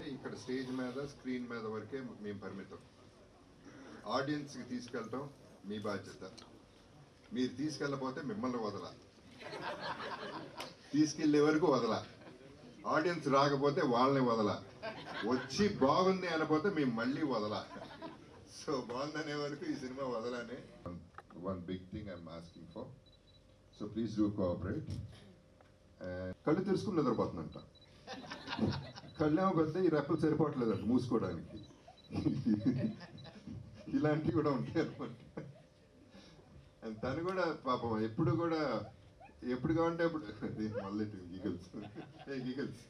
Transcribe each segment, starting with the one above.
ఏంటంటే ఇక్కడ స్టేజ్ మీద స్క్రీన్ మీద వరకే మేము పరిమితం. ఆడియన్స్కి తీసుకెళ్ళటం మీ బాధ్యత. మీరు తీసుకెళ్ళకపోతే మిమ్మల్ని వదల, తీసుకెళ్ళే వరకు వదల. ఆడియన్స్ రాకపోతే వాళ్ళని వదల, వచ్చి బాగుంది అనకపోతే మేము మళ్ళీ వదల. సో బాగుందనే వరకు ఈ సినిమా వదలనే one big thing I'm asking for. So please do cooperate. కళ్ళు తెలుసుకుని నిద్రపోతుందంట, కళ్ళేమో పెద్ద, ఈ రెప్పలు సరిపోవట్లేదంట మూసుకోవడానికి. ఇలాంటివి కూడా ఉంటాయి అనమాట. అండ్ తను కూడా పాపం ఎప్పుడు కావంటే అప్పుడు మళ్ళీ గీగల్స్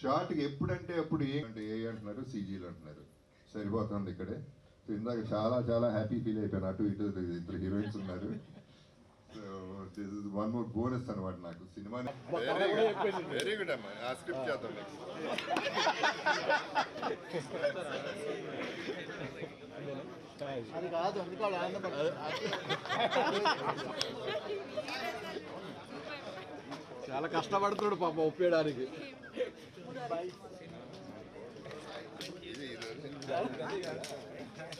షార్ట్కి ఎప్పుడంటే అప్పుడు అంటే ఏ అంటున్నారు, సీజీలు అంటున్నారు, సరిపోతుంది ఇక్కడే. సో ఇందాక చాలా హ్యాపీ ఫీల్ అయిపోయాను. అటు ఇటు ఇద్దరు హీరోయిన్స్ ఉన్నారు. So this is one more bonus అనమాట నాకు సినిమా. వెరీ గుడ్ అమ్మా, ఆ స్క్రిప్ట్ చేద్దాం నెక్స్ట్. అది కాదు, చాలా కష్టపడుతున్నాడు పాప ఒప్పేయడానికి.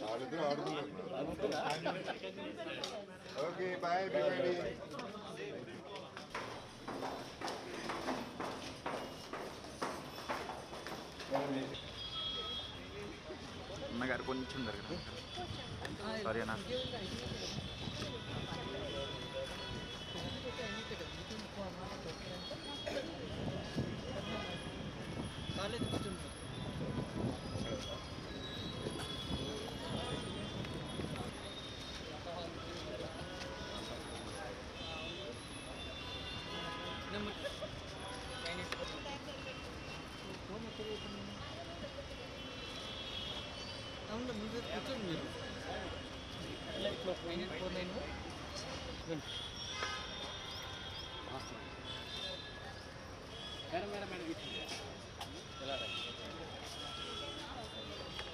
వాళ్ళిద్దరూ ఆడుతున్నారు. Okay bye everybody. అన్నగారు కొంచెం జరగదు, సరేనా? అవును, ముందు కూర్చోండి మీరు. మేడం